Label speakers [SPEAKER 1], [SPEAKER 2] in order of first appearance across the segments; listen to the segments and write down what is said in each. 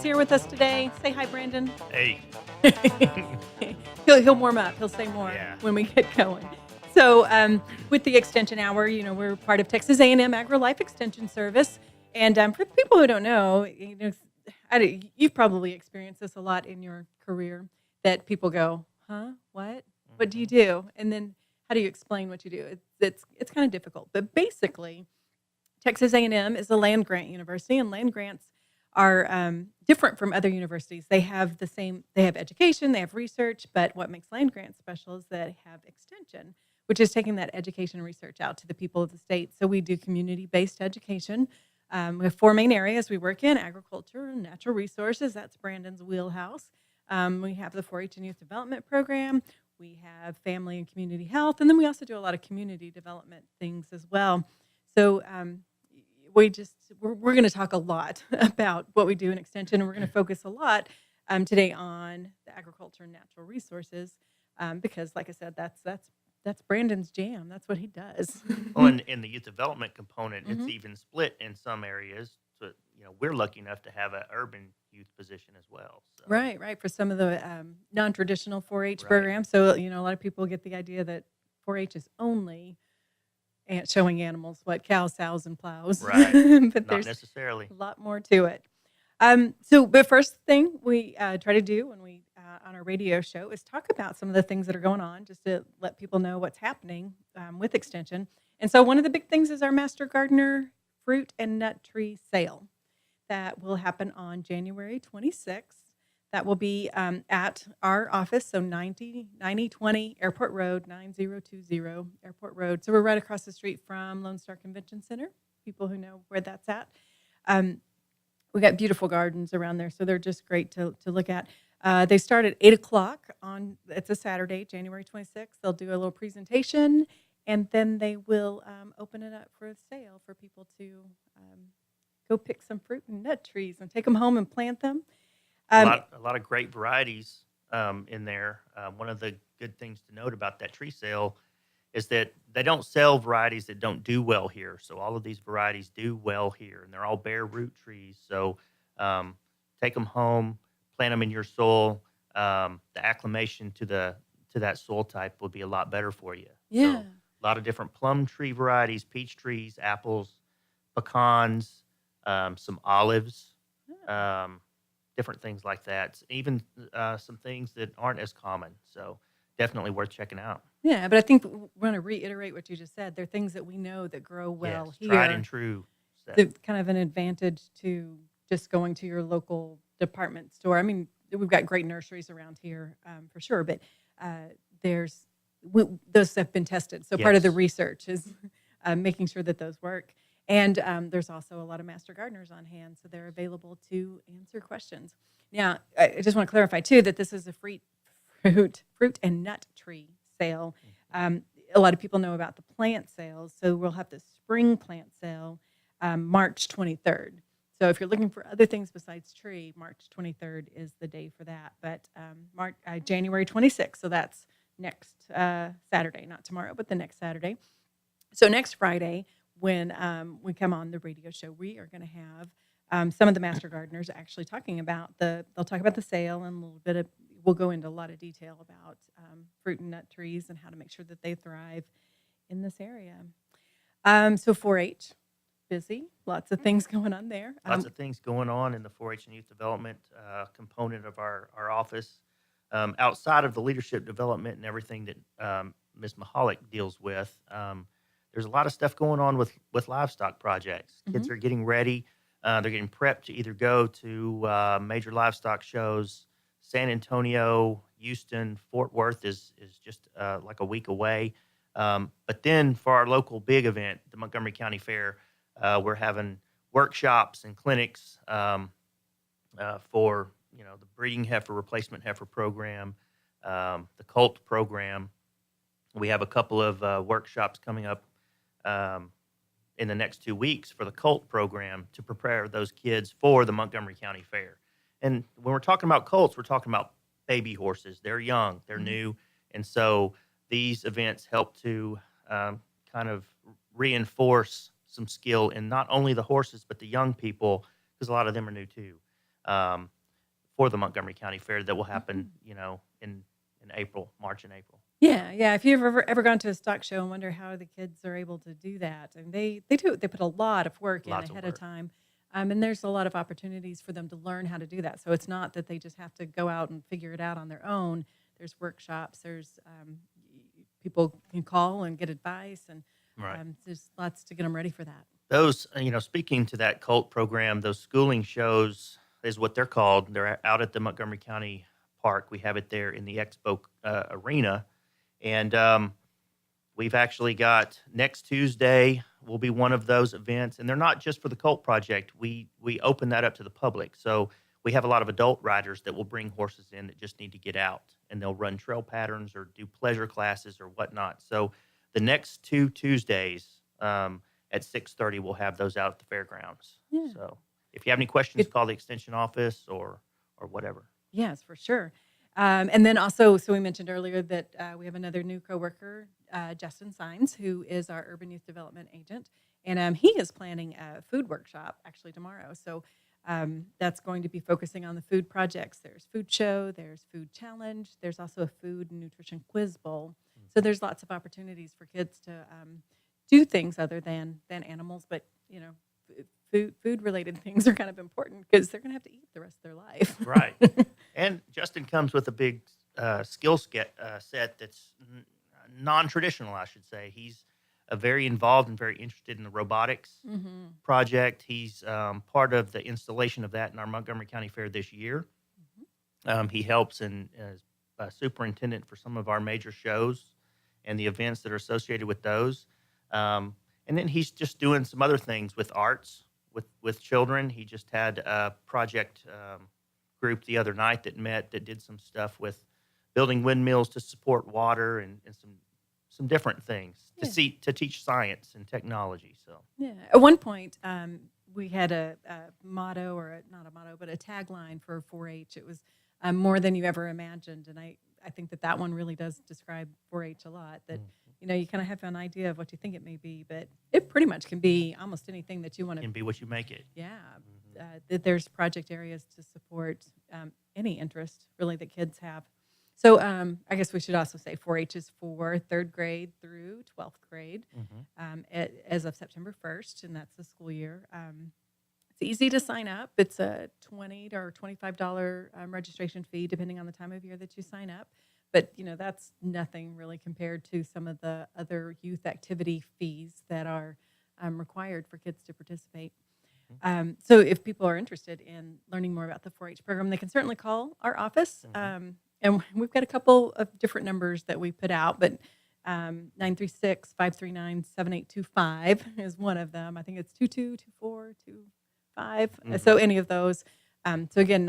[SPEAKER 1] He's here with us today. Say hi, Brandon.
[SPEAKER 2] Hey.
[SPEAKER 1] He'll warm up. He'll say more
[SPEAKER 2] Yeah.
[SPEAKER 1] when we get going. So with the Extension Hour, we're part of Texas A&M AgriLife Extension Service. And for the people who don't know, you've probably experienced this a lot in your career, that people go, huh, what? What do you do? And then how do you explain what you do? It's kind of difficult. But basically, Texas A&M is a land grant university, and land grants are different from other universities. They have education, they have research, but what makes land grants special is that they have extension, which is taking that education and research out to the people of the state. So we do community-based education. We have 4 main areas we work in: agriculture and natural resources. That's Brandon's wheelhouse. We have the 4-H and youth development program. We have family and community health. And then we also do a lot of community development things as well. So we're going to talk a lot about what we do in Extension, and we're going to focus a lot today on the agriculture and natural resources because, like I said, that's Brandon's jam. That's what he does.
[SPEAKER 2] Well, and in the youth development component,
[SPEAKER 1] Mhm.
[SPEAKER 2] it's even split in some areas. So, we're lucky enough to have an urban youth position as well. So.
[SPEAKER 1] Right. For some of the non-traditional 4-H
[SPEAKER 2] Right.
[SPEAKER 1] programs. So, a lot of people get the idea that 4-H is only showing animals, cows, sows, and plows.
[SPEAKER 2] Right.
[SPEAKER 1] But
[SPEAKER 2] Not
[SPEAKER 1] there's
[SPEAKER 2] necessarily.
[SPEAKER 1] a lot more to it. But first thing we try to do when we on our radio show is talk about some of the things that are going on, just to let people know what's happening with Extension. And so one of the big things is our Master Gardener fruit and nut tree sale that will happen on January 26th. That will be at our office, so 9020 Airport Road, 9020 Airport Road. So we're right across the street from Lone Star Convention Center, people who know where that's at. We got beautiful gardens around there, so they're just great to look at. They start at 8 o'clock it's a Saturday, January 26th. They'll do a little presentation, and then they will open it up for a sale for people to go pick some fruit and nut trees and take them home and plant them.
[SPEAKER 2] A lot of great varieties in there. One of the good things to note about that tree sale is that they don't sell varieties that don't do well here. So all of these varieties do well here, and they're all bare root trees. So take them home, plant them in your soil. The acclimation to that soil type will be a lot better for you.
[SPEAKER 1] Yeah.
[SPEAKER 2] So a lot of different plum tree varieties, peach trees, apples, pecans, some olives, different things like that. Even some things that aren't as common. So definitely worth checking out.
[SPEAKER 1] Yeah, but I think we want to reiterate what you just said. They're things that we know that grow well
[SPEAKER 2] Yes,
[SPEAKER 1] here.
[SPEAKER 2] tried and true.
[SPEAKER 1] It's kind of an advantage to just going to your local department store. I mean, we've got great nurseries around here for sure, but those have been tested. So part of the
[SPEAKER 2] Yes.
[SPEAKER 1] research is making sure that those work. And there's also a lot of master gardeners on hand, so they're available to answer questions. Now, I just want to clarify, too, that this is a fruit and nut tree sale. A lot of people know about the plant sales, so we'll have the spring plant sale March 23rd. So if you're looking for other things besides tree, March 23rd is the day for that. But January 26th, so that's next Saturday, not tomorrow, but the next Saturday. So next Friday, when we come on the radio show, we are going to have some of the master gardeners actually talking about they'll talk about the sale and a little bit we'll go into a lot of detail about fruit and nut trees and how to make sure that they thrive in this area. So 4-H, busy, lots of things going on there.
[SPEAKER 2] Lots of things going on in the 4-H and youth development component of our office. Outside of the leadership development and everything that Ms. Mahalik deals with, there's a lot of stuff going on with livestock projects. Kids are getting ready. They're getting prepped to either go to major livestock shows. San Antonio, Houston, Fort Worth is just like a week away. But then for our local big event, the Montgomery County Fair, we're having workshops and clinics for the breeding heifer, replacement heifer program, the colt program. We have a couple of workshops coming up in the next 2 weeks for the colt program to prepare those kids for the Montgomery County Fair. And when we're talking about colts, we're talking about baby horses. They're young, they're new. And so these events help to kind of reinforce some skill in not only the horses, but the young people, because a lot of them are new too. um, for the Montgomery County Fair that will happen, in April, March and April.
[SPEAKER 1] Yeah, yeah. If you've ever gone to a stock show and wonder how the kids are able to do that, and they do, they put a lot of work in
[SPEAKER 2] Lots of
[SPEAKER 1] ahead of
[SPEAKER 2] work.
[SPEAKER 1] time, and there's a lot of opportunities for them to learn how to do that. So it's not that they just have to go out and figure it out on their own. There's workshops. There's people can call and get advice, and
[SPEAKER 2] Right.
[SPEAKER 1] there's lots to get them ready for that.
[SPEAKER 2] Those, speaking to that COLT program, those schooling shows is what they're called. They're out at the Montgomery County Park. We have it there in the Expo arena. And we've actually got next Tuesday will be one of those events. And they're not just for the COLT project. We open that up to the public. So we have a lot of adult riders that will bring horses in that just need to get out. And they'll run trail patterns or do pleasure classes or whatnot. So the next 2 Tuesdays, at 6:30, we'll have those out at the fairgrounds.
[SPEAKER 1] Yeah.
[SPEAKER 2] So if you have any questions, call the extension office or whatever.
[SPEAKER 1] Yes, for sure. And then also, so we mentioned earlier that we have another new coworker, Justin Sines, who is our urban youth development agent, and he is planning a food workshop actually tomorrow. So that's going to be focusing on the food projects. There's food show, there's food challenge, there's also a food and nutrition quiz bowl. So there's lots of opportunities for kids to do things other than animals, but food related things are kind of important because they're going to have to eat the rest of their life.
[SPEAKER 2] Right. And Justin comes with a big skill set that's non-traditional, I should say. He's very involved and very interested in the robotics project. He's part of the installation of that in our Montgomery County Fair this year. He helps and is superintendent for some of our major shows and the events that are associated with those. And then he's just doing some other things with arts, with children. He just had a project group the other night that did some stuff with building windmills to support water and some different things to teach science and technology. So
[SPEAKER 1] yeah, at one point we had a motto, or not a motto, but a tagline for 4-H. It was more than you ever imagined, and I think that one really does describe 4-H a lot. That you kind of have an idea of what you think it may be, but it pretty much can be almost anything that you want to.
[SPEAKER 2] Can be what you make it.
[SPEAKER 1] Yeah, that there's project areas to support any interest really that kids have. So I guess we should also say 4-H is for 3rd grade through 12th grade as of September 1st, and that's the school year. It's easy to sign up. It's a $20 or $25 registration fee, depending on the time of year that you sign up. But, that's nothing really compared to some of the other youth activity fees that are required for kids to participate. So if people are interested in learning more about the 4-H program, they can certainly call our office. And we've got a couple of different numbers that we put out, but 936-539-7825 is one of them. I think it's 222425. So any of those. So again,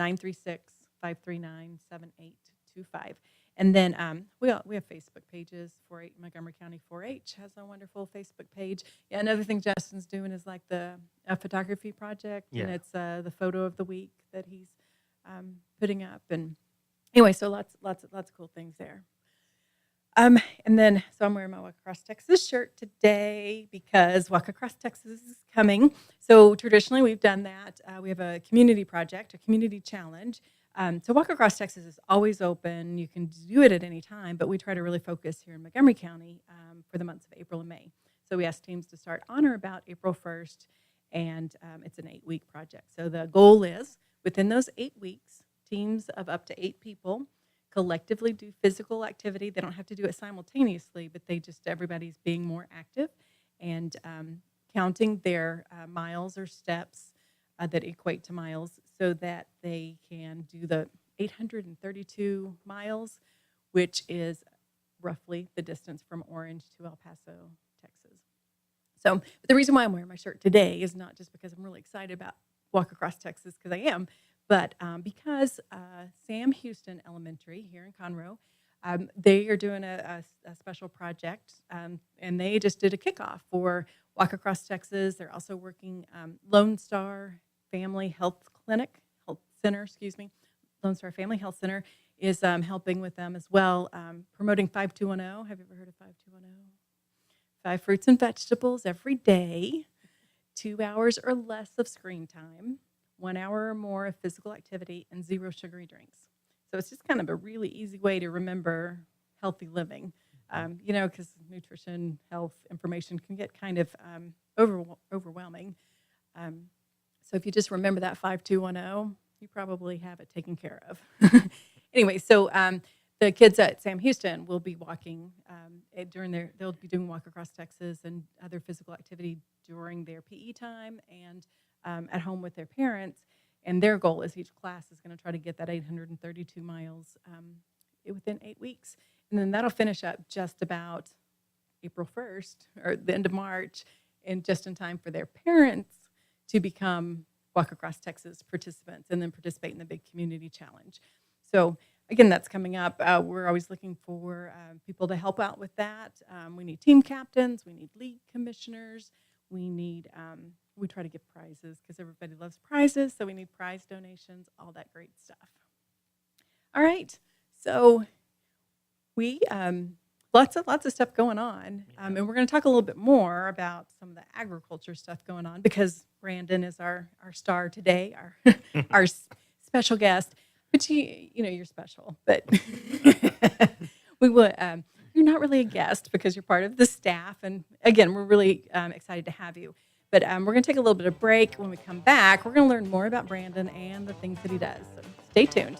[SPEAKER 1] 936-539-7825. And then we have Facebook pages. Montgomery County 4-H has a wonderful Facebook page. Yeah, another thing Justin's doing is like a photography project, and it's the photo of the week that he's putting up. And anyway, so lots of cool things there. And then, so I'm wearing my Walk Across Texas shirt today because Walk Across Texas is coming. So traditionally, we've done that. We have a community project, a community challenge. So Walk Across Texas is always open. You can do it at any time, but we try to really focus here in Montgomery County for the months of April and May. So we ask teams to start on or about April 1st, and it's an 8-week project. So the goal is, within those 8 weeks, teams of up to 8 people collectively do physical activity. They don't have to do it simultaneously, but everybody's being more active and counting their miles or steps that equate to miles so that they can do the 832 miles, which is roughly the distance from Orange to El Paso, Texas. So the reason why I'm wearing my shirt today is not just because I'm really excited about Walk Across Texas, because I am, but because Sam Houston Elementary here in Conroe, they are doing a special project, and they just did a kickoff for Walk Across Texas. They're also working Lone Star Family Health Center. Lone Star Family Health Center is helping with them as well, promoting 5210. Have you ever heard of 5210? 5 fruits and vegetables every day, 2 hours or less of screen time, 1 hour or more of physical activity, and 0 sugary drinks. So it's just kind of a really easy way to remember healthy living. Because nutrition, health information can get kind of overwhelming. So if you just remember that 5210, you probably have it taken care of. Anyway, so the kids at Sam Houston will be walking they'll be doing Walk Across Texas and other physical activity during their PE time and at home with their parents. And their goal is each class is going to try to get that 832 miles within 8 weeks. And then that'll finish up just about April 1st or the end of March, and just in time for their parents to become Walk Across Texas participants and then participate in the big community challenge. So again, that's coming up. We're always looking for people to help out with that. We need team captains. We need league commissioners. We try to give prizes because everybody loves prizes. So we need prize donations, all that great stuff. All right. So we lots of stuff going on, and we're going to talk a little bit more about some of the agriculture stuff going on because Brandon is our star today, our special guest. But you're special, but we would. You're not really a guest because you're part of the staff, and again, we're really excited to have you. But we're going to take a little bit of break. When we come back, we're going to learn more about Brandon and the things that he does. So stay tuned.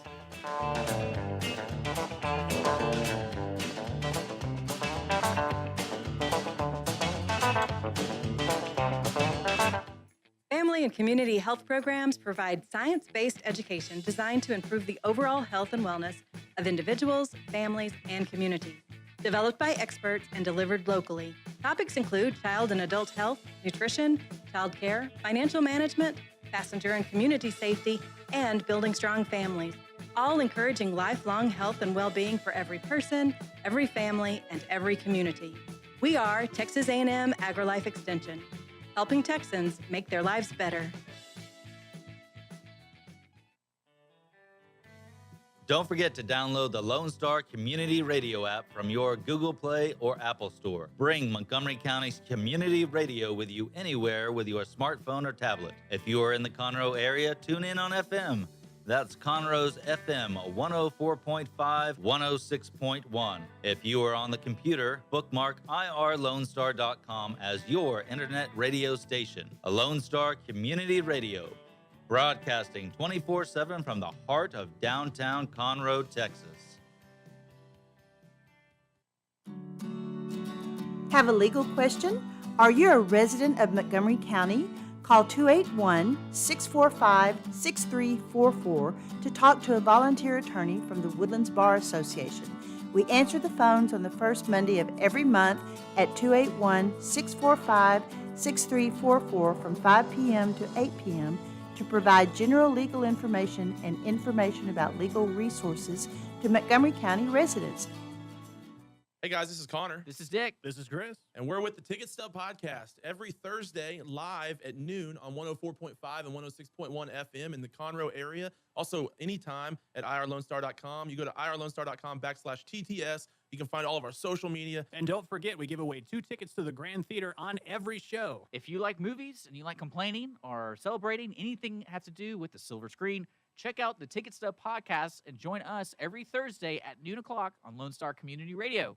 [SPEAKER 1] Family and community health programs provide science-based education designed to improve the overall health and wellness of individuals, families, and communities. Developed by experts and delivered locally, topics include child and adult health, nutrition, child care, financial management, passenger and community safety, and building strong families, all encouraging lifelong health and well-being for every person, every family, and every community. We are Texas A&M AgriLife Extension, helping Texans make their lives better.
[SPEAKER 3] Don't forget to download the Lone Star Community Radio app from your Google Play or Apple Store. Bring Montgomery County's community radio with you anywhere with your smartphone or tablet. If you are in the Conroe area, tune in on FM. That's Conroe's FM 104.5, 106.1. If you are on the computer, bookmark irlonestar.com as your internet radio station. A Lone Star Community Radio, broadcasting 24/7 from the heart of downtown Conroe, Texas.
[SPEAKER 4] Have a legal question? Are you a resident of Montgomery County? Call 281-645-6344 to talk to a volunteer attorney from the Woodlands Bar Association. We answer the phones on the first Monday of every month at 281-645-6344 from 5 p.m. to 8 p.m. to provide general legal information and information about legal resources to Montgomery County residents.
[SPEAKER 5] Hey guys, this is Connor.
[SPEAKER 6] This is Dick.
[SPEAKER 7] This is Chris.
[SPEAKER 5] And we're with the Ticket Stub Podcast every Thursday live at noon on 104.5 and 106.1 FM in the Conroe area. Also, anytime at irlonestar.com. You go to irlonestar.com/TTS. You can find all of our social media.
[SPEAKER 7] And don't forget, we give away 2 tickets to the Grand Theater on every show.
[SPEAKER 6] If you like movies and you like complaining or celebrating anything that has to do with the silver screen, check out the Ticket Stub Podcast and join us every Thursday at noon o'clock on Lone Star Community Radio.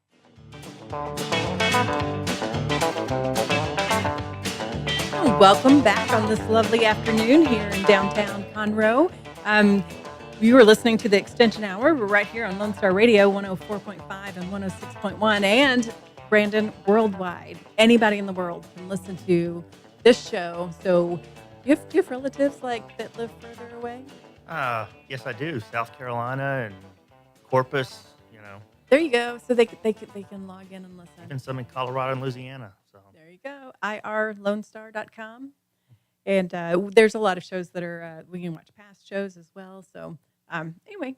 [SPEAKER 1] Welcome back on this lovely afternoon here in downtown Conroe. You were listening to the Extension Hour. We're right here on Lone Star Radio 104.5 and 106.1 and Brandon worldwide. Anybody in the world can listen to this show. So do you have relatives that live further away?
[SPEAKER 2] Yes, I do. South Carolina and Corpus,
[SPEAKER 1] There you go. So they can log in and listen.
[SPEAKER 2] even some in Colorado and Louisiana. So
[SPEAKER 1] There you go. irlonestar.com. And there's a lot of shows that are we can watch past shows as well. So anyway,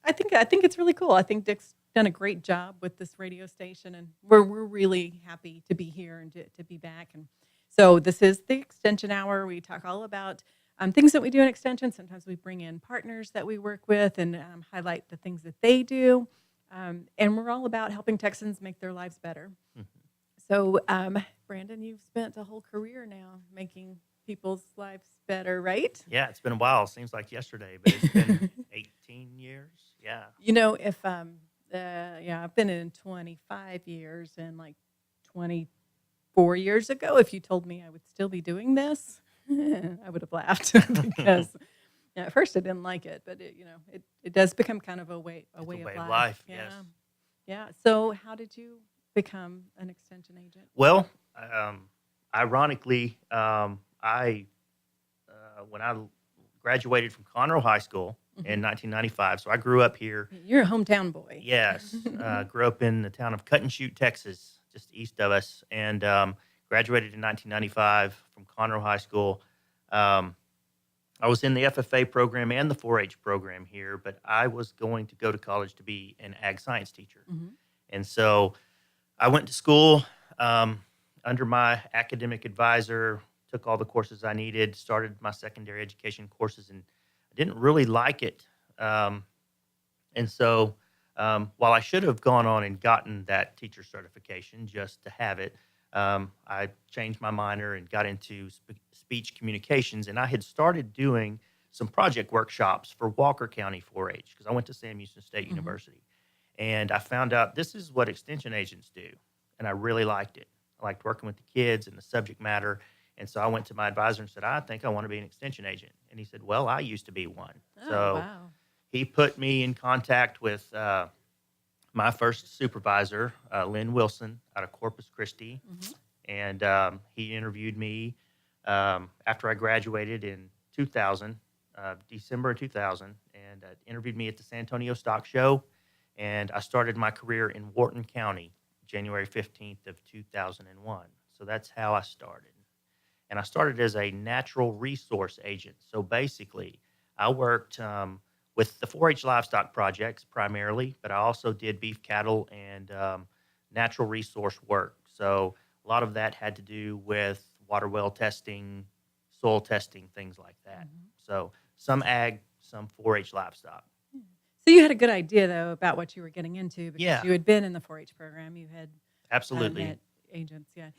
[SPEAKER 1] I think it's really cool. I think Dick's done a great job with this radio station, and we're really happy to be here and to be back. And so this is the Extension Hour. We talk all about things that we do in Extension. Sometimes we bring in partners that we work with and highlight the things that they do. And we're all about helping Texans make their lives better. Mm-hmm. So, Brandon, you've spent a whole career now making people's lives better, right?
[SPEAKER 2] Yeah, it's been a while. Seems like yesterday, but it's been 18 years. Yeah.
[SPEAKER 1] If yeah, I've been in 25 years, and like 24 years ago, if you told me I would still be doing this, I would have laughed because at first I didn't like it, but it does become kind of a way
[SPEAKER 2] It's
[SPEAKER 1] of
[SPEAKER 2] way
[SPEAKER 1] life.
[SPEAKER 2] of life.
[SPEAKER 1] Yeah.
[SPEAKER 2] Yes.
[SPEAKER 1] Yeah. So how did you become an extension agent?
[SPEAKER 2] Well, ironically, I when I graduated from Conroe High School in 1995, so I grew up here.
[SPEAKER 1] You're a hometown boy.
[SPEAKER 2] Yes, grew up in the town of Cut and Shoot, Texas, just east of us, and graduated in 1995 from Conroe High School. I was in the FFA program and the 4-H program here, but I was going to go to college to be an ag science teacher.
[SPEAKER 1] Mhm.
[SPEAKER 2] And so I went to school under my academic advisor, took all the courses I needed, started my secondary education courses, and I didn't really like it. And so while I should have gone on and gotten that teacher certification just to have it, I changed my minor and got into speech communications. And I had started doing some project workshops for Walker County 4-H because I went to Sam Houston State University. And I found out this is what extension agents do. And I really liked it. I liked working with the kids and the subject matter. And so I went to my advisor and said, I think I want to be an extension agent. And he said, well, I used to be one.
[SPEAKER 1] Oh,
[SPEAKER 2] So
[SPEAKER 1] wow.
[SPEAKER 2] he put me in contact with my first supervisor, Lynn Wilson, out of Corpus Christi. And he interviewed me after I graduated in 2000, December of 2000, and interviewed me at the San Antonio Stock Show. And I started my career in Wharton County, January 15th of 2001. So that's how I started. And I started as a natural resource agent. So basically, I worked with the 4-H livestock projects primarily, but I also did beef cattle and natural resource work. So a lot of that had to do with water well testing, soil testing, things like that. So some ag, some 4-H livestock.
[SPEAKER 1] So you had a good idea, though, about what you were getting into because
[SPEAKER 2] Yeah.
[SPEAKER 1] you had been in the 4-H program. You had
[SPEAKER 2] Absolutely.
[SPEAKER 1] met agents, yeah.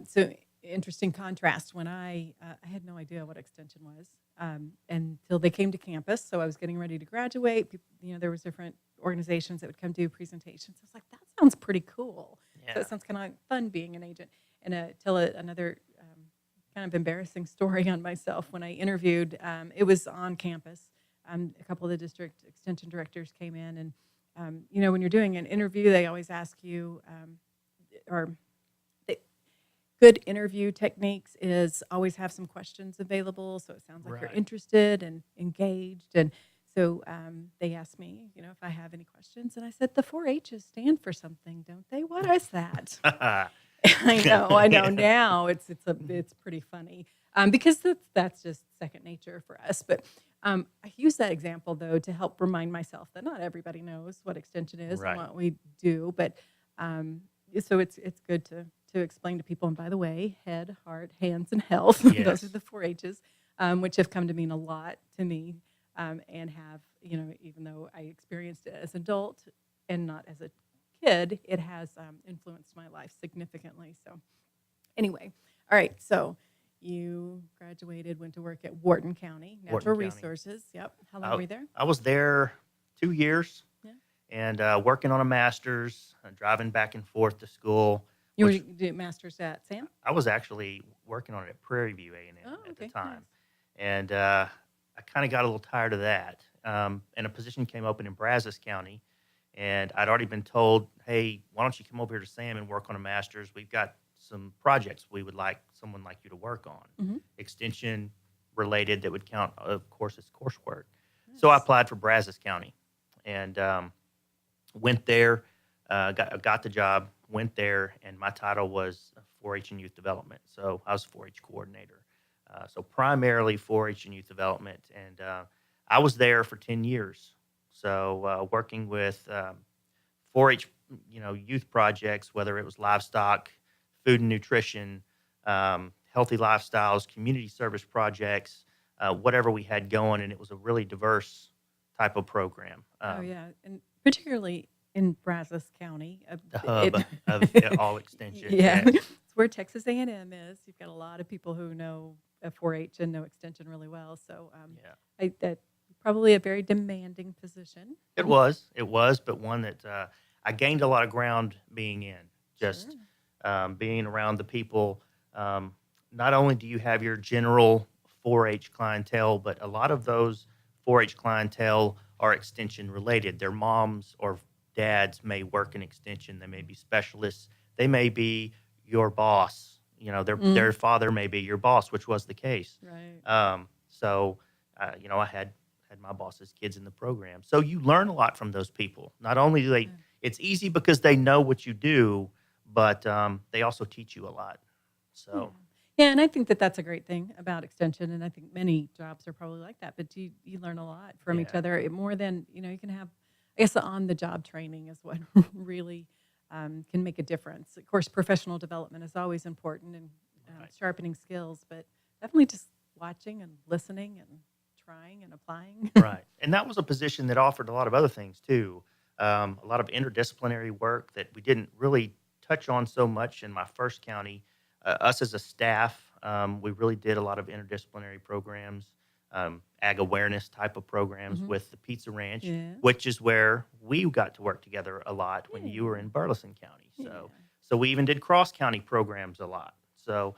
[SPEAKER 1] So interesting contrast. When I had no idea what extension was until they came to campus. So I was getting ready to graduate. People, there was different organizations that would come do presentations. I was like, that sounds pretty cool.
[SPEAKER 2] Yeah.
[SPEAKER 1] So it sounds kind of like fun being an agent. And tell another kind of embarrassing story on myself. When I interviewed, it was on campus. A couple of the district extension directors came in, and when you're doing an interview, they always ask you, good interview techniques is always have some questions available, so it sounds like you're
[SPEAKER 2] Right.
[SPEAKER 1] interested and engaged. And so they asked me, if I have any questions, and I said the 4-H's stand for something, don't they? What is that? I know. Now it's pretty funny because that's just second nature for us. But I use that example though to help remind myself that not everybody knows what extension is
[SPEAKER 2] Right.
[SPEAKER 1] and what we do. But so it's good to explain to people. And by the way, head, heart, hands, and health.
[SPEAKER 2] Yes.
[SPEAKER 1] Those are the 4-H's, which have come to mean a lot to me, and have even though I experienced it as an adult and not as a kid, it has influenced my life significantly. So anyway, all right. So you graduated, went to work at Wharton County, Natural
[SPEAKER 2] Wharton County.
[SPEAKER 1] Resources. Yep. How long were you there?
[SPEAKER 2] I was there 2 years.
[SPEAKER 1] Yeah.
[SPEAKER 2] And working on a master's, driving back and forth to school.
[SPEAKER 1] You were
[SPEAKER 2] which
[SPEAKER 1] doing master's at Sam?
[SPEAKER 2] I was actually working on it at Prairie View A&M
[SPEAKER 1] Oh,
[SPEAKER 2] at the
[SPEAKER 1] okay,
[SPEAKER 2] time.
[SPEAKER 1] nice.
[SPEAKER 2] And I kind of got a little tired of that. And a position came open in Brazos County. And I'd already been told, hey, why don't you come over here to Sam and work on a master's? We've got some projects we would like someone like you to work on, extension related that would count, of course, as coursework. So I applied for Brazos County and went there, got the job, went there, and my title was 4-H and Youth Development. So I was 4-H coordinator. So primarily 4-H and youth development. And I was there for 10 years. So working with 4-H, youth projects, whether it was livestock, food and nutrition, healthy lifestyles, community service projects, whatever we had going. And it was a really diverse type of program.
[SPEAKER 1] Oh, yeah. And particularly in Brazos County.
[SPEAKER 2] The hub of all extension.
[SPEAKER 1] Yeah. It's where Texas A&M is. You've got a lot of people who know a 4-H and know extension really well. So
[SPEAKER 2] Yeah.
[SPEAKER 1] that probably a very demanding position.
[SPEAKER 2] It was, but one that I gained a lot of ground being in, just being around the people. Not only do you have your general 4-H clientele, but a lot of those 4-H clientele are extension related. Their moms or dads may work in extension. They may be specialists. They may be your boss. You know, their father may be your boss, which was the case.
[SPEAKER 1] Right.
[SPEAKER 2] I had my boss's kids in the program. So you learn a lot from those people. Not only do it's easy because they know what you do, but they also teach you a lot. So
[SPEAKER 1] Yeah, and I think that that's a great thing about extension, and I think many jobs are probably like that. But you learn a lot from each other. More than you can have. I guess the on-the-job training is what really can make a difference. Of course, professional development is always important and sharpening skills, but definitely just watching and listening and trying and applying.
[SPEAKER 2] Right. And that was a position that offered a lot of other things too. A lot of interdisciplinary work that we didn't really touch on so much in my first county. Us as a staff, we really did a lot of interdisciplinary programs, ag awareness type of programs with the Pizza Ranch, which is where we got to work together a lot when you were in Burleson County. So we even did cross-county programs a lot. So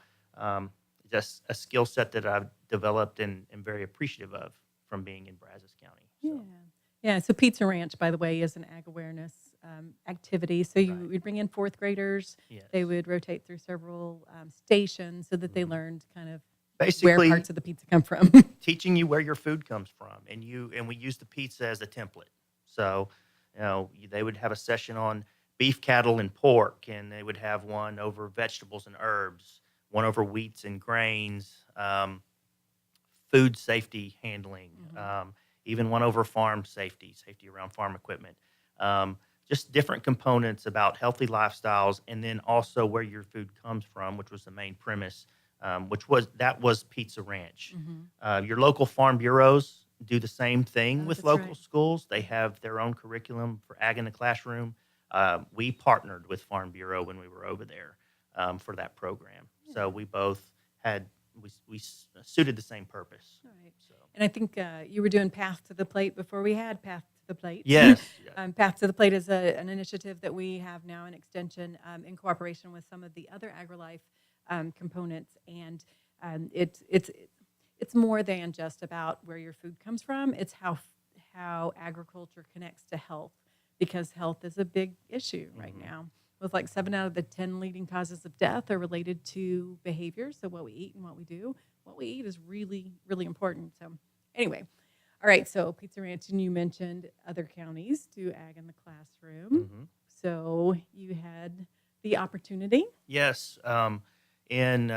[SPEAKER 2] just a skill set that I've developed and am very appreciative of from being in Brazos County. So.
[SPEAKER 1] Yeah. So Pizza Ranch, by the way, is an ag awareness activity. So we'd bring in fourth graders.
[SPEAKER 2] Yes.
[SPEAKER 1] They would rotate through several stations so that they learned kind of
[SPEAKER 2] Basically,
[SPEAKER 1] where parts of the pizza come from.
[SPEAKER 2] teaching you where your food comes from, and we use the pizza as a template. So, they would have a session on beef, cattle, and pork, and they would have one over vegetables and herbs, one over wheats and grains, food safety handling, even one over farm safety around farm equipment. Just different components about healthy lifestyles, and then also where your food comes from, which was the main premise, which was Pizza Ranch. Your local farm bureaus do the same thing with local schools. They have their own curriculum for ag in the classroom. We partnered with Farm Bureau when we were over there for that program. So we both we suited the same purpose.
[SPEAKER 1] Right. So. And I think you were doing Path to the Plate before we had Path to the Plate.
[SPEAKER 2] Yes.
[SPEAKER 1] Path to the Plate is an initiative that we have now in Extension in cooperation with some of the other AgriLife components, and it's more than just about where your food comes from. It's how agriculture connects to health, because health is a big issue right now. With like 7 out of the 10 leading causes of death are related to behavior. So what we eat and what we do. What we eat is really, really important. So anyway, all right. So Pizza Ranch, and you mentioned other counties do ag in the classroom. So you had the opportunity.
[SPEAKER 2] Yes. In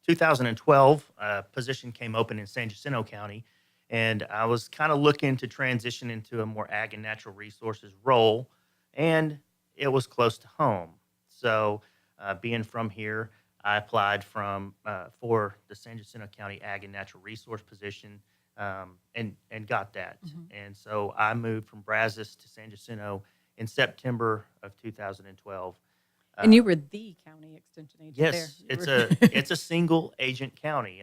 [SPEAKER 2] 2012, a position came open in San Jacinto County, and I was kind of looking to transition into a more ag and natural resources role, and it was close to home. So being from here, I applied for the San Jacinto County Ag and Natural Resource position and got that. And so I moved from Brazos to San Jacinto in September of 2012.
[SPEAKER 1] And you were the county extension agent there.
[SPEAKER 2] Yes, it's a single agent county.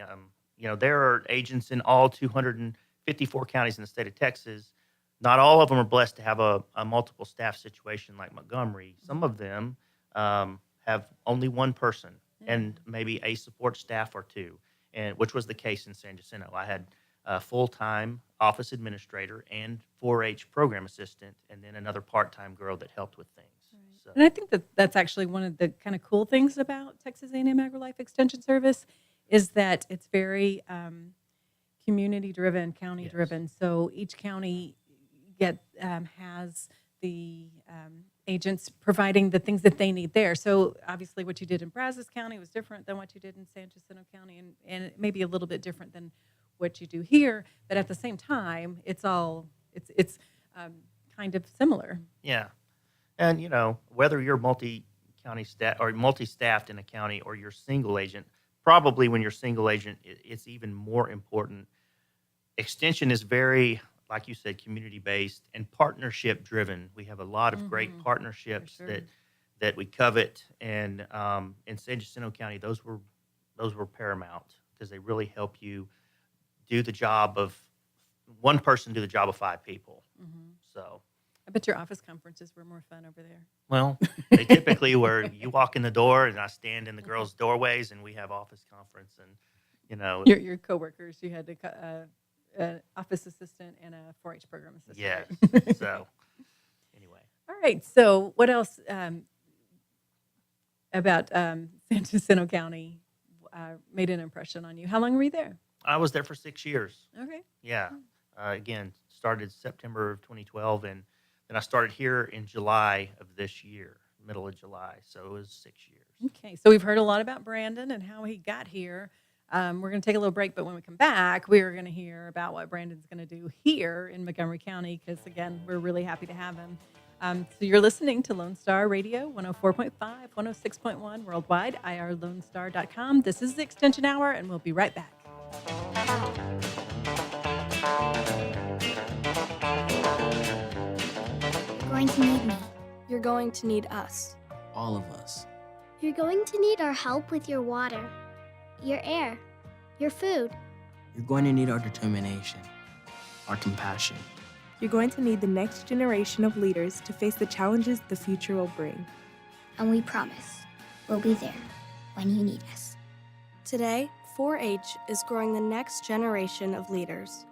[SPEAKER 2] There are agents in all 254 counties in the state of Texas. Not all of them are blessed to have a multiple staff situation like Montgomery. Some of them have only one person and maybe a support staff or two, and which was the case in San Jacinto. I had a full-time office administrator and 4-H program assistant, and then another part-time girl that helped with things.
[SPEAKER 1] Right. So. And I think that's actually one of the kind of cool things about Texas A&M AgriLife Extension Service is that it's very community-driven, county-driven. So each county has the agents providing the things that they need there. So obviously what you did in Brazos County was different than what you did in San Jacinto County, and it may be a little bit different than what you do here, but at the same time, it's kind of similar.
[SPEAKER 2] Yeah. And, whether you're multi-county staff or multi-staffed in a county or you're single agent, probably when you're single agent, it's even more important. Extension is very, like you said, community-based and partnership-driven. We have a lot of great partnerships that we covet, and in San Jacinto County, those were paramount. because they really help you do the job of one person do the job of 5 people. So,
[SPEAKER 1] I bet your office conferences were more fun over there.
[SPEAKER 2] well, they typically were you walk in the door and I stand in the girls' doorways and we have office conference and,
[SPEAKER 1] Your coworkers, you had an office assistant and a 4-H program assistant.
[SPEAKER 2] yes.
[SPEAKER 1] Right?
[SPEAKER 2] So, anyway.
[SPEAKER 1] All right. So, what else about San Jacinto County made an impression on you? How long were you there?
[SPEAKER 2] I was there for 6 years.
[SPEAKER 1] Okay.
[SPEAKER 2] Yeah. Again, started September of 2012, and then I started here in July of this year, middle of July. So it was 6 years.
[SPEAKER 1] Okay. So we've heard a lot about Brandon and how he got here. We're going to take a little break, but when we come back, we're going to hear about what Brandon's going to do here in Montgomery County because, again, we're really happy to have him. So you're listening to Lone Star Radio, 104.5, 106.1 worldwide, irlonestar.com. This is the Extension Hour, and we'll be right back.
[SPEAKER 8] You're going to need me.
[SPEAKER 9] You're going to need us.
[SPEAKER 10] All of us.
[SPEAKER 8] You're going to need our help with your water, your air, your food.
[SPEAKER 10] You're going to need our determination, our compassion.
[SPEAKER 9] You're going to need the next generation of leaders to face the challenges the future will bring.
[SPEAKER 8] And we promise we'll be there when you need us.
[SPEAKER 9] Today, 4-H is growing the next generation of leaders.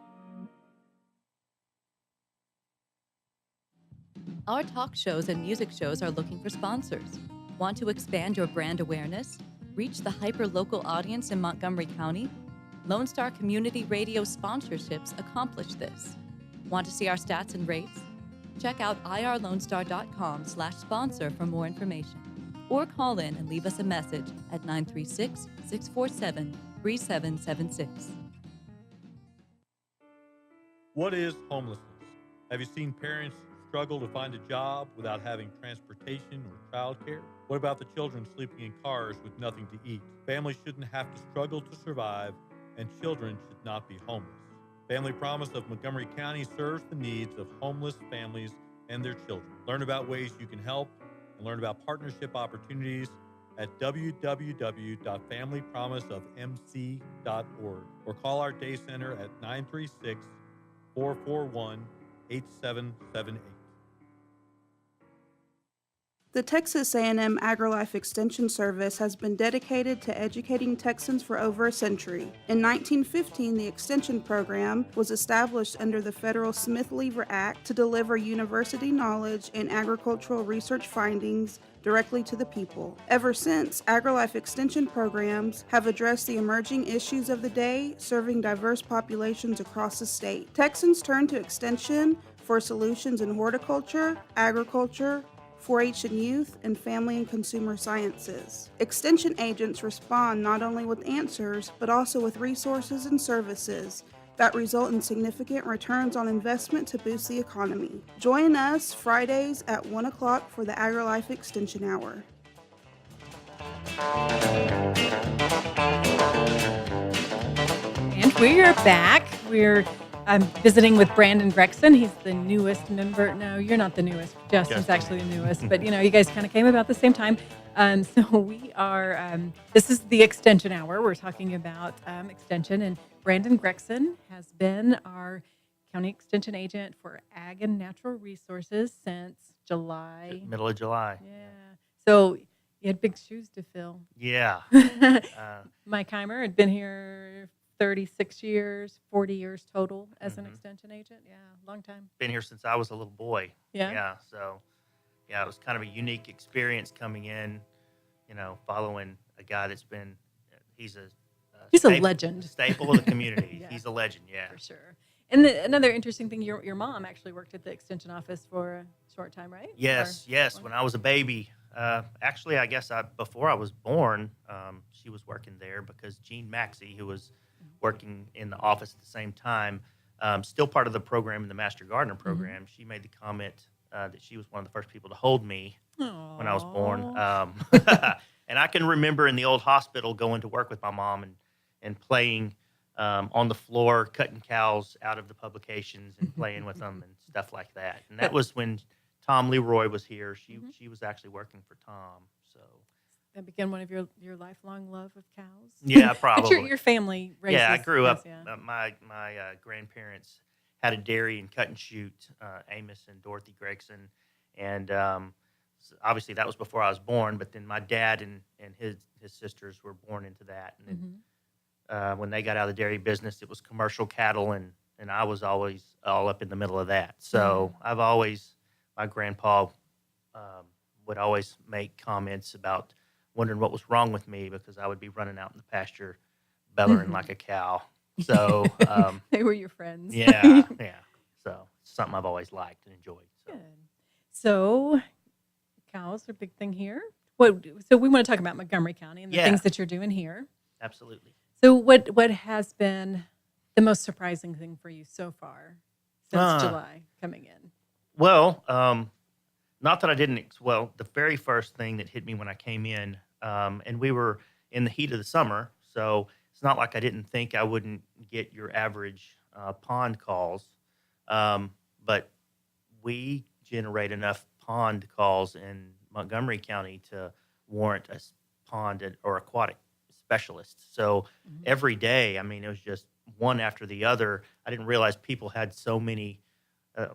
[SPEAKER 11] Our talk shows and music shows are looking for sponsors. Want to expand your brand awareness? Reach the hyper-local audience in Montgomery County? Lone Star Community Radio sponsorships accomplish this. Want to see our stats and rates? Check out irlonestar.com/sponsor for more information. Or call in and leave us a message at 936-647-3776.
[SPEAKER 12] What is homelessness? Have you seen parents struggle to find a job without having transportation or childcare? What about the children sleeping in cars with nothing to eat? Families shouldn't have to struggle to survive, and children should not be homeless. Family Promise of Montgomery County serves the needs of homeless families and their children. Learn about ways you can help and learn about partnership opportunities at www.familypromiseofmc.org or call our day center at 936-441-8778.
[SPEAKER 13] The Texas A&M AgriLife Extension Service has been dedicated to educating Texans for over a century. In 1915, the Extension Program was established under the federal Smith-Lever Act to deliver university knowledge and agricultural research findings directly to the people. Ever since, AgriLife Extension programs have addressed the emerging issues of the day, serving diverse populations across the state. Texans turn to Extension for solutions in horticulture, agriculture, 4-H and youth, and family and consumer sciences. Extension agents respond not only with answers, but also with resources and services that result in significant returns on investment to boost the economy. Join us Fridays at 1 o'clock for the AgriLife Extension Hour.
[SPEAKER 1] And we're back. We're visiting with Brandon Gregson. He's the newest member. No, you're not the newest. Justin's actually the newest. But, you guys kind of came about the same time. So we are, this is the Extension Hour. We're talking about Extension. And Brandon Gregson has been our county extension agent for Ag and Natural Resources since July.
[SPEAKER 2] Middle of July.
[SPEAKER 1] Yeah. So you had big shoes to fill.
[SPEAKER 2] Yeah.
[SPEAKER 1] Mike Heimer had been here 36 years, 40 years total as an extension agent. Yeah, long time.
[SPEAKER 2] Been here since I was a little boy.
[SPEAKER 1] Yeah.
[SPEAKER 2] Yeah. So, yeah, it was kind of a unique experience coming in, following a guy that's been, he's a
[SPEAKER 1] legend.
[SPEAKER 2] Staple of the community.
[SPEAKER 1] Yeah.
[SPEAKER 2] He's a legend, yeah.
[SPEAKER 1] For sure. And another interesting thing, your mom actually worked at the extension office for a short time, right?
[SPEAKER 2] Yes. When I was a baby. Actually, I guess before I was born, she was working there because Jean Maxey, who was working in the office at the same time, still part of the program in the Master Gardener program. She made the comment that she was one of the first people to hold me when I was born. And I can remember in the old hospital going to work with my mom and playing on the floor, cutting cows out of the publications and playing with them and stuff like that. And that was when Tom Leroy was here. She was actually working for Tom. So
[SPEAKER 1] that began one of your lifelong love of cows?
[SPEAKER 2] Yeah,
[SPEAKER 1] But
[SPEAKER 2] probably.
[SPEAKER 1] your family raises
[SPEAKER 2] Yeah, I grew
[SPEAKER 1] cows,
[SPEAKER 2] up.
[SPEAKER 1] yeah.
[SPEAKER 2] My grandparents had a dairy in Cut and Shoot, Amos and Dorothy Gregson, and obviously that was before I was born. But then my dad and his sisters were born into that, and then when they got out of the dairy business, it was commercial cattle, and I was always all up in the middle of that. So I've always, my grandpa would always make comments about wondering what was wrong with me because I would be running out in the pasture bellowing like a cow. So
[SPEAKER 1] They were your friends.
[SPEAKER 2] yeah. So it's something I've always liked and enjoyed. So.
[SPEAKER 1] Good. So cows are a big thing here. So we want to talk about Montgomery County and the things that you're doing here.
[SPEAKER 2] Absolutely.
[SPEAKER 1] So what has been the most surprising thing for you so far since July coming in?
[SPEAKER 2] Well, not that I didn't. Well, the very first thing that hit me when I came in, and we were in the heat of the summer, so it's not like I didn't think I wouldn't get your average pond calls, but we generate enough pond calls in Montgomery County to warrant a pond or aquatic specialist. So every day, I mean, it was just one after the other. I didn't realize people had so many.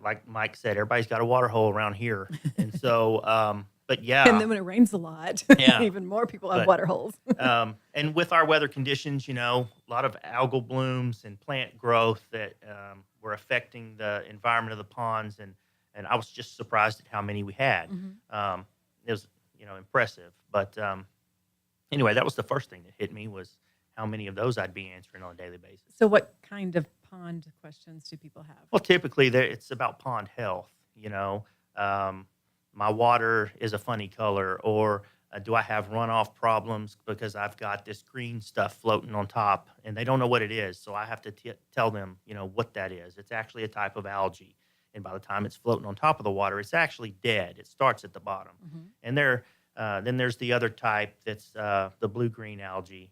[SPEAKER 2] Like Mike said, everybody's got a water hole around here, and so, but yeah.
[SPEAKER 1] And then when it rains a lot, even more people have water holes.
[SPEAKER 2] And with our weather conditions, you know, a lot of algal blooms and plant growth that were affecting the environment of the ponds, and I was just surprised at how many we had. It was, you know, impressive. But anyway, that was the first thing that hit me was how many of those I'd be answering on a daily basis.
[SPEAKER 1] So what kind of pond questions do people have?
[SPEAKER 2] Well, typically it's about pond health. You know, my water is a funny color, or do I have runoff problems because I've got this green stuff floating on top, and they don't know what it is. So I have to tell them, you know, what that is. It's actually a type of algae, and by the time it's floating on top of the water, it's actually dead. It starts at the bottom, and then there's the other type that's the blue-green algae.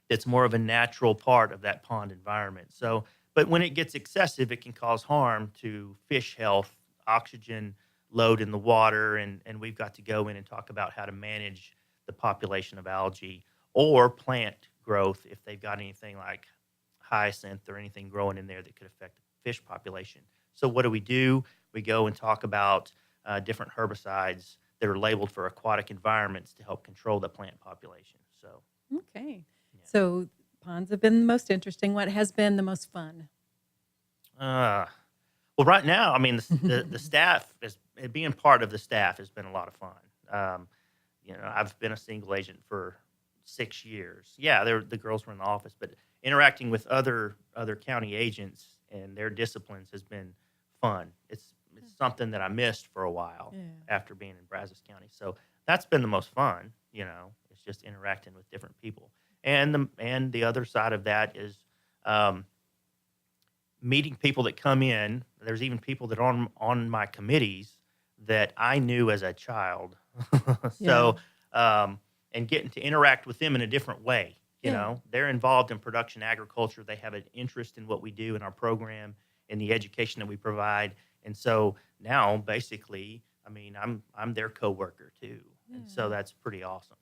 [SPEAKER 2] It's more of a natural part of that pond environment. So, but when it gets excessive, it can cause harm to fish health, oxygen load in the water, and we've got to go in and talk about how to manage the population of algae or plant growth if they've got anything like hyacinth or anything growing in there that could affect the fish population. So what do? We go and talk about different herbicides that are labeled for aquatic environments to help control the plant population. So.
[SPEAKER 1] Okay. So ponds have been the most interesting. What has been the most fun?
[SPEAKER 2] Well, right now, I mean, the staff being part of the staff has been a lot of fun. You know, I've been a single agent for 6 years. Yeah, the girls were in the office, but interacting with other county agents and their disciplines has been fun. It's something that I missed for a while after being in Brazos County. So that's been the most fun. You know, it's just interacting with different people. And the other side of that is meeting people that come in. There's even people that are on my committees that I knew as a child. So, and getting to interact with them in a different way. You know, they're involved in production agriculture. They have an interest in what we do in our program, in the education that we provide. And so now, basically, I mean, I'm their coworker too, and so that's pretty awesome.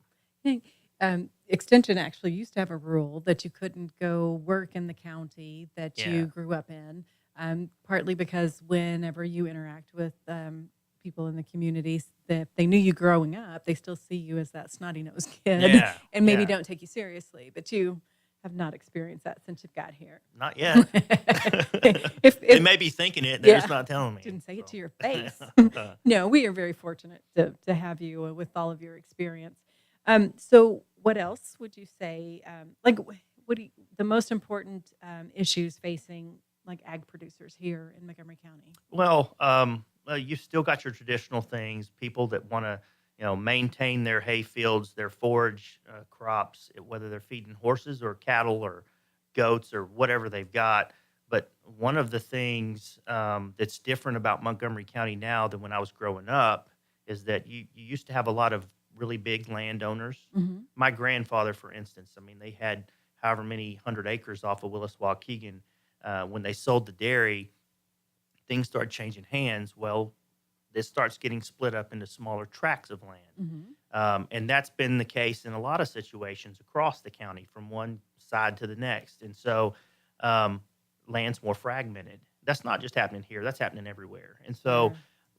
[SPEAKER 1] Extension actually used to have a rule that you couldn't go work in the county that you grew up in, partly because whenever you interact with people in the communities, that they knew you growing up, they still see you as that snotty-nosed kid and maybe don't take you seriously. But you have not experienced that since you've got here.
[SPEAKER 2] Not yet. They may be thinking it, they're just not telling me.
[SPEAKER 1] Didn't say it to your face. No, we are very fortunate to have you with all of your experience. So what else would you say, the most important issues facing like ag producers here in Montgomery County?
[SPEAKER 2] Well, you've still got your traditional things, people that want to, you know, maintain their hay fields, their forage crops, whether they're feeding horses or cattle or goats or whatever they've got. But one of the things that's different about Montgomery County now than when I was growing up is that you used to have a lot of really big landowners. My grandfather, for instance, I mean, they had however many 100 acres off of Willis Waukegan. When they sold the dairy, things started changing hands. Well, this starts getting split up into smaller tracts of land. And that's been the case in a lot of situations across the county from one side to the next. And so land's more fragmented. That's not just happening here, that's happening everywhere. And so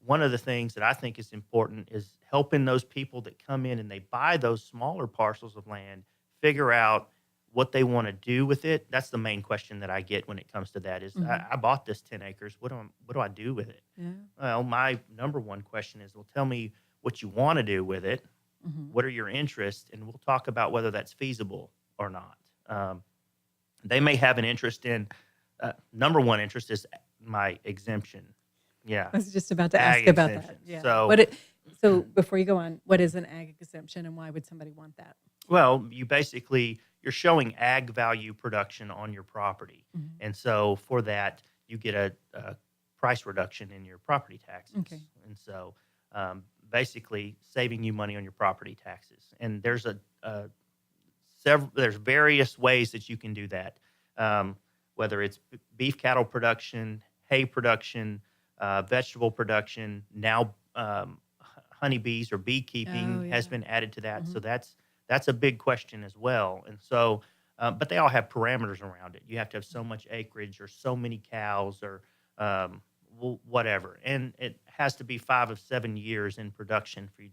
[SPEAKER 2] one of the things that I think is important is helping those people that come in and they buy those smaller parcels of land figure out what they want to do with it. That's the main question that I get when it comes to that is I bought this 10 acres. What do I do with it?
[SPEAKER 1] Yeah.
[SPEAKER 2] Well, my number one question is, well, tell me what you want to do with it. What are your interests? And we'll talk about whether that's feasible or not. They may have an interest in, number one interest is my exemption. Yeah.
[SPEAKER 1] I was just about to
[SPEAKER 2] Ag
[SPEAKER 1] ask about
[SPEAKER 2] exemption.
[SPEAKER 1] that. Yeah.
[SPEAKER 2] So,
[SPEAKER 1] So before you go on, what is an ag exemption and why would somebody want that?
[SPEAKER 2] well, you're showing ag value production on your property. And so for that, you get a price reduction in your property taxes.
[SPEAKER 1] Okay.
[SPEAKER 2] And so basically saving you money on your property taxes. And there's there's various ways that you can do that. Whether it's beef cattle production, hay production, vegetable production, now honeybees or beekeeping has been added to that. So that's a big question as well. And so, but they all have parameters around it. You have to have so much acreage or so many cows or whatever. And it has to be 5 of 7 years in production for you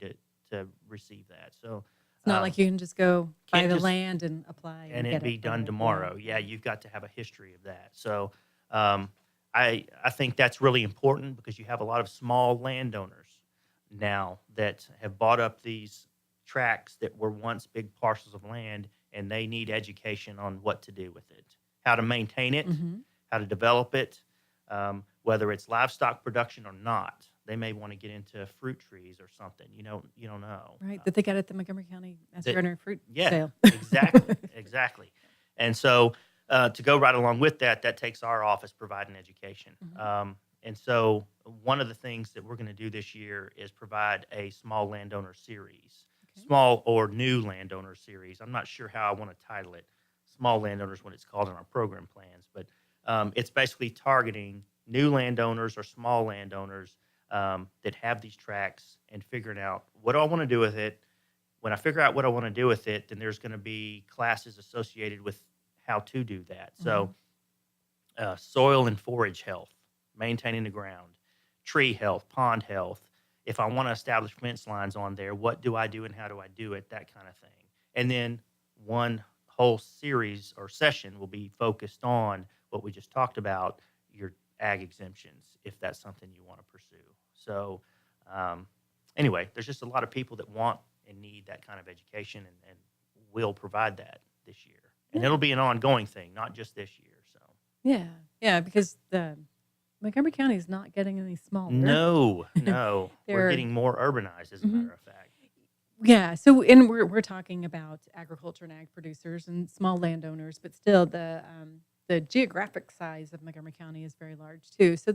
[SPEAKER 2] to receive that. So
[SPEAKER 1] It's not like you can just go buy
[SPEAKER 2] can't
[SPEAKER 1] the
[SPEAKER 2] just-
[SPEAKER 1] land and apply
[SPEAKER 2] and
[SPEAKER 1] get
[SPEAKER 2] it be done
[SPEAKER 1] right.
[SPEAKER 2] tomorrow. Yeah, you've got to have a history of that. So I think that's really important because you have a lot of small landowners now that have bought up these tracts that were once big parcels of land, and they need education on what to do with it, how to maintain it, how to develop it, whether it's livestock production or not. They may want to get into fruit trees or something. You don't know.
[SPEAKER 1] Right, that they got at the Montgomery County Gardener Fruit Sale.
[SPEAKER 2] Exactly. And so to go right along with that, that takes our office providing education. And so one of the things that we're going to do this year is provide a small landowner series, small or new landowner series. I'm not sure how I want to title it. Small landowners, what it's called in our program plans, but it's basically targeting new landowners or small landowners that have these tracts and figuring out what do I want to do with it. When I figure out what I want to do with it, then there's going to be classes associated with how to do that. So soil and forage health, maintaining the ground, tree health, pond health. If I want to establish fence lines on there, what do I do and how do I do it? That kind of thing. And then one whole series or session will be focused on what we just talked about, your ag exemptions, if that's something you want to pursue. So anyway, there's just a lot of people that want and need that kind of education, and we'll provide that this year. And it'll be an ongoing thing, not just this year. So
[SPEAKER 1] Yeah, because the Montgomery County is not getting any smaller.
[SPEAKER 2] No. We're getting more urbanized, as a matter of fact.
[SPEAKER 1] Yeah, so and we're talking about agriculture and ag producers and small landowners, but still the geographic size of Montgomery County is very large too. So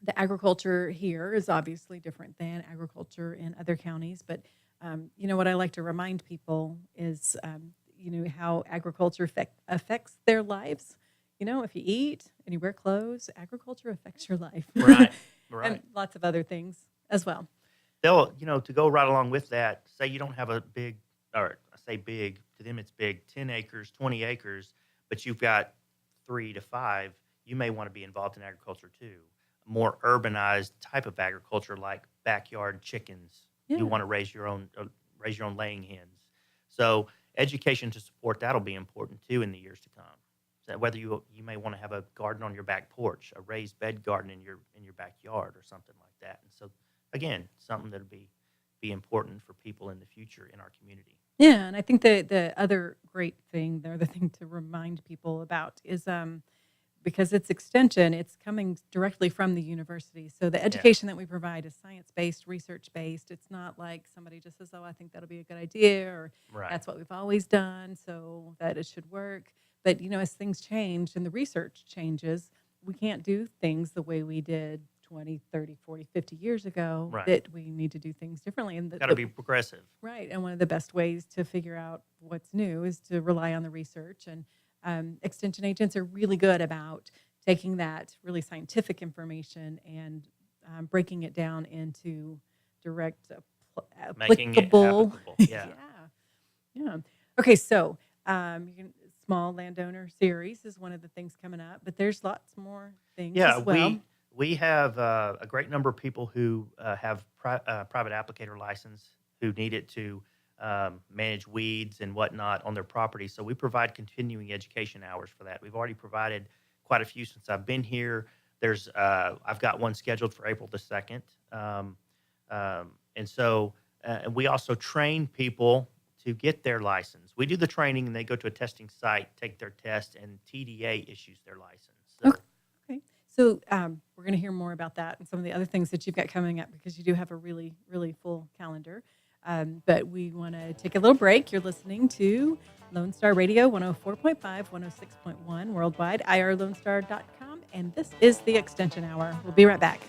[SPEAKER 1] the agriculture here is obviously different than agriculture in other counties, but what I like to remind people is how agriculture affects their lives. If you eat and you wear clothes, agriculture affects your life.
[SPEAKER 2] Right.
[SPEAKER 1] And lots of other things as well.
[SPEAKER 2] They'll, to go right along with that, say you don't have a big, or I say big, to them it's big, 10 acres, 20 acres, but you've got 3 to 5, you may want to be involved in agriculture too. More urbanized type of agriculture like backyard chickens.
[SPEAKER 1] Yeah.
[SPEAKER 2] You want to raise your own laying hens. So education to support that will be important too in the years to come. So whether you may want to have a garden on your back porch, a raised bed garden in your backyard or something like that. And so again, something that'll be important for people in the future in our community.
[SPEAKER 1] Yeah, and I think the other great thing, the other thing to remind people about is because it's extension, it's coming directly from the university. So the education that we provide is science-based, research-based. It's not like somebody just says, oh, I think that'll be a good idea, or that's what we've always done, so that it should work. But, as things change and the research changes, we can't do things the way we did 20, 30, 40, 50 years ago, that we need to do things differently. And
[SPEAKER 2] got to be progressive.
[SPEAKER 1] Right. And one of the best ways to figure out what's new is to rely on the research. And extension agents are really good about taking that really scientific information and breaking it down into direct
[SPEAKER 2] Making it
[SPEAKER 1] applicable.
[SPEAKER 2] applicable, yeah.
[SPEAKER 1] Yeah. Okay, so small landowner series is one of the things coming up, but there's lots more things
[SPEAKER 2] Yeah,
[SPEAKER 1] as well.
[SPEAKER 2] we have a great number of people who have private applicator license who need it to manage weeds and whatnot on their property. So we provide continuing education hours for that. We've already provided quite a few since I've been here. There's I've got one scheduled for April the 2nd. And so we also train people to get their license. We do the training and they go to a testing site, take their test, and TDA issues their license. So,
[SPEAKER 1] Okay. So we're going to hear more about that and some of the other things that you've got coming up because you do have a really, really full calendar. But we want to take a little break. You're listening to Lone Star Radio 104.5, 106.1 worldwide, irlonestar.com, and this is the Extension Hour. We'll be right back.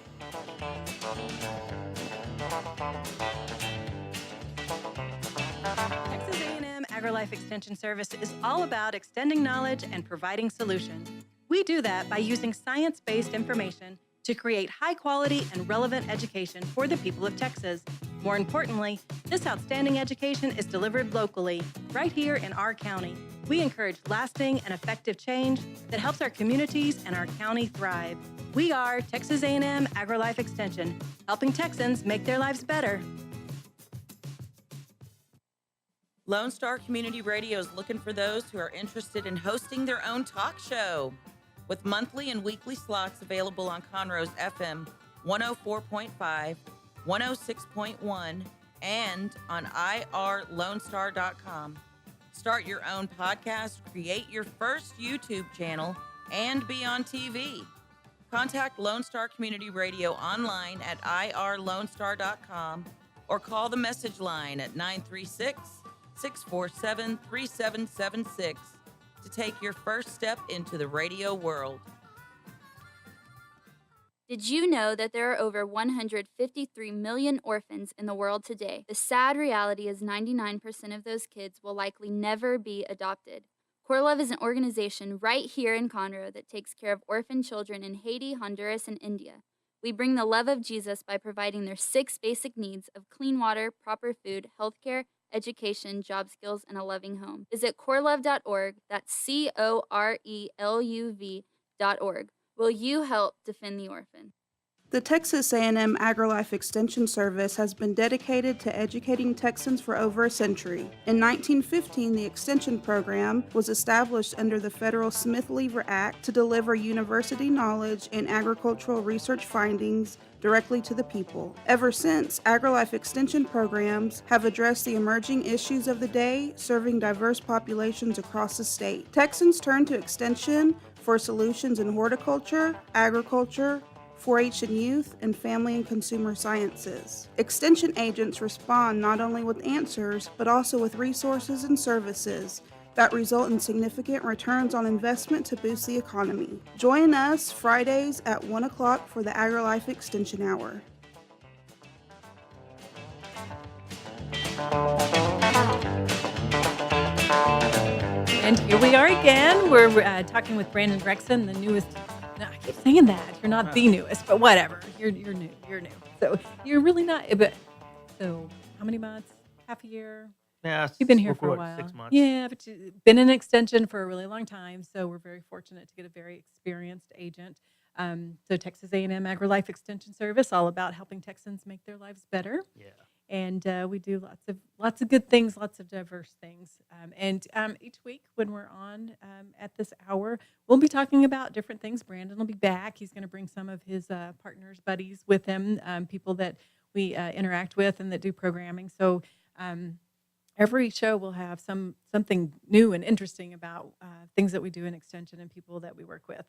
[SPEAKER 1] Texas A&M AgriLife Extension Service is all about extending knowledge and providing solutions. We do that by using science-based information to create high-quality and relevant education for the people of Texas. More importantly, this outstanding education is delivered locally, right here in our county. We encourage lasting and effective change that helps our communities and our county thrive. We are Texas A&M AgriLife Extension, helping Texans make their lives better.
[SPEAKER 14] Lone Star Community Radio is looking for those who are interested in hosting their own talk show. With monthly and weekly slots available on Conroe's FM 104.5, 106.1, and on irlonestar.com. Start your own podcast, create your first YouTube channel, and be on TV. Contact Lone Star Community Radio online at irlonestar.com or call the message line at 936-647-3776 to take your first step into the radio world.
[SPEAKER 15] Did you know that there are over 153 million orphans in the world today? The sad reality is 99% of those kids will likely never be adopted. Core Love is an organization right here in Conroe that takes care of orphan children in Haiti, Honduras, and India. We bring the love of Jesus by providing their 6 basic needs of clean water, proper food, healthcare, education, job skills, and a loving home. Visit corelove.org, that's CORELUV.org. Will you help defend the orphan?
[SPEAKER 13] The Texas A&M AgriLife Extension Service has been dedicated to educating Texans for over a century. In 1915, the Extension program was established under the federal Smith-Lever Act to deliver university knowledge and agricultural research findings directly to the people. Ever since, AgriLife Extension programs have addressed the emerging issues of the day, serving diverse populations across the state. Texans turn to Extension for solutions in horticulture, agriculture, 4-H and youth, and family and consumer sciences. Extension agents respond not only with answers, but also with resources and services that result in significant returns on investment to boost the economy. Join us Fridays at 1 o'clock for the AgriLife Extension Hour.
[SPEAKER 1] And here we are again. We're talking with Brandon Gregson, the newest. No, I keep saying that. You're not the newest, but whatever. You're new. You're new. So you're really not. But so how many months? Half a year?
[SPEAKER 2] Yeah,
[SPEAKER 1] You've been here for a while.
[SPEAKER 2] 6 months.
[SPEAKER 1] Yeah, but you've been in Extension for a really long time. So we're very fortunate to get a very experienced agent. So Texas A&M AgriLife Extension Service, all about helping Texans make their lives better.
[SPEAKER 2] Yeah.
[SPEAKER 1] And we do lots of good things, lots of diverse things. And each week when we're on at this hour, we'll be talking about different things. Brandon will be back. He's going to bring some of his partners, buddies with him, people that we interact with and that do programming. So every show will have something new and interesting about things that we do in Extension and people that we work with.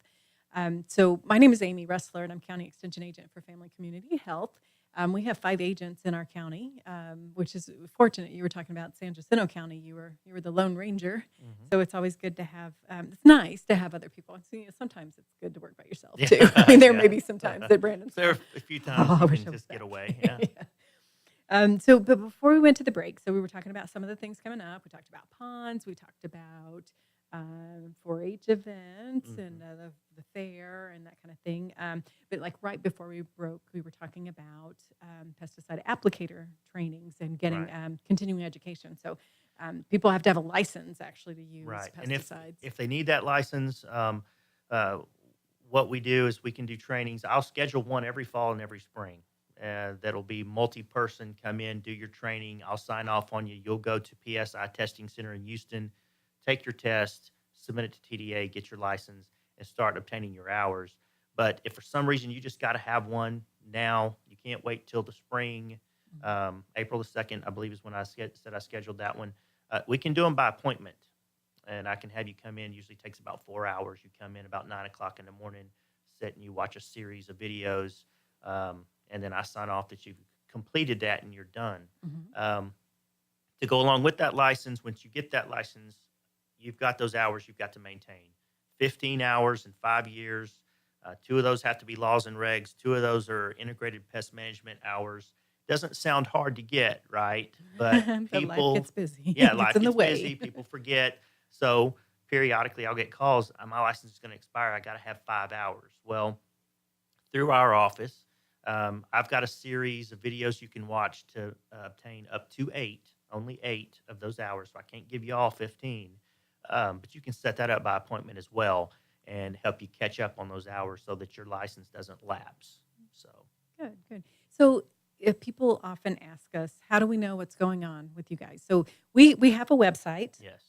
[SPEAKER 1] So my name is Amy Ressler, and I'm County Extension Agent for Family Community Health. We have 5 agents in our county, which is fortunate. You were talking about San Jacinto County. You were the Lone Ranger, so it's always good to have. It's nice to have other people. So, sometimes it's good to work by yourself too. I mean, there may be some times that Brandon's.
[SPEAKER 2] There are a few times you can just get away. Yeah.
[SPEAKER 1] So, but before we went to the break, so we were talking about some of the things coming up. We talked about ponds. We talked about 4-H events and the fair and that kind of thing. But like right before we broke, we were talking about pesticide applicator trainings and getting
[SPEAKER 2] Right.
[SPEAKER 1] continuing education. So people have to have a license actually to use
[SPEAKER 2] Right. And
[SPEAKER 1] pesticides.
[SPEAKER 2] if they need that license, uh, what we do is we can do trainings. I'll schedule one every fall and every spring. That'll be multi-person. Come in, do your training. I'll sign off on you. You'll go to PSI Testing Center in Houston, take your test, submit it to TDA, get your license, and start obtaining your hours. But if for some reason you just got to have one now, you can't wait till the spring. April the 2nd, I believe, is when I said I scheduled that one. We can do them by appointment, and I can have you come in. Usually takes about 4 hours. You come in about 9 o'clock in the morning, sit and you watch a series of videos, and then I sign off that you've completed that and you're done. To go along with that license, once you get that license, you've got those hours you've got to maintain. 15 hours in 5 years. 2 of those have to be laws and regs. 2 of those are integrated pest management hours. Doesn't sound hard to get, right? But people,
[SPEAKER 1] life gets busy.
[SPEAKER 2] Yeah,
[SPEAKER 1] It
[SPEAKER 2] life
[SPEAKER 1] gets in the
[SPEAKER 2] gets
[SPEAKER 1] way.
[SPEAKER 2] busy. People forget. So periodically I'll get calls. My license is going to expire. I got to have 5 hours. Well, through our office, I've got a series of videos you can watch to obtain up to 8, only 8 of those hours. So I can't give you all 15. But you can set that up by appointment as well and help you catch up on those hours so that your license doesn't lapse. So
[SPEAKER 1] Good. So if people often ask us, how do we know what's going on with you guys? So we have a website.
[SPEAKER 2] Yes.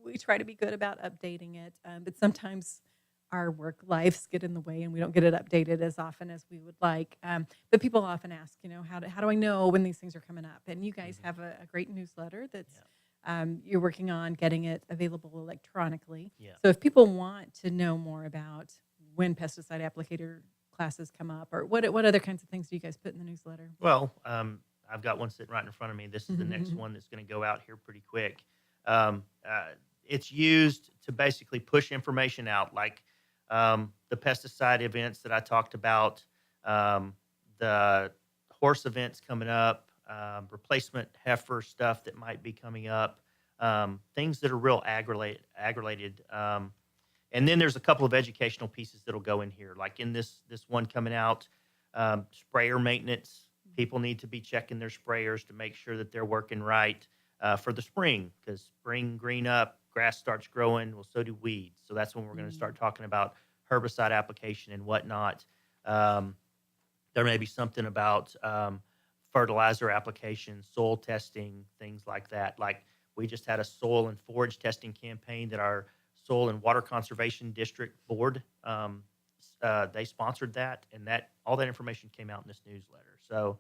[SPEAKER 1] We try to be good about updating it, but sometimes our work lives get in the way and we don't get it updated as often as we would like. But people often ask, how do I know when these things are coming up? And you guys have a great newsletter that's you're working on getting it available electronically.
[SPEAKER 2] Yeah.
[SPEAKER 1] So if people want to know more about when pesticide applicator classes come up, or what other kinds of things do you guys put in the newsletter?
[SPEAKER 2] Well, I've got one sitting right in front of me. This is the next one that's going to go out here pretty quick. It's used to basically push information out, like the pesticide events that I talked about, the horse events coming up, replacement heifer stuff that might be coming up, things that are real ag-related. And then there's a couple of educational pieces that'll go in here, like in this one coming out, sprayer maintenance. People need to be checking their sprayers to make sure that they're working right for the spring, because spring green up, grass starts growing, well, so do weeds. So that's when we're going to start talking about herbicide application and whatnot. There may be something about fertilizer application, soil testing, things like that. Like we just had a soil and forage testing campaign that our Soil and Water Conservation District Board, they sponsored that, and that all that information came out in this newsletter. So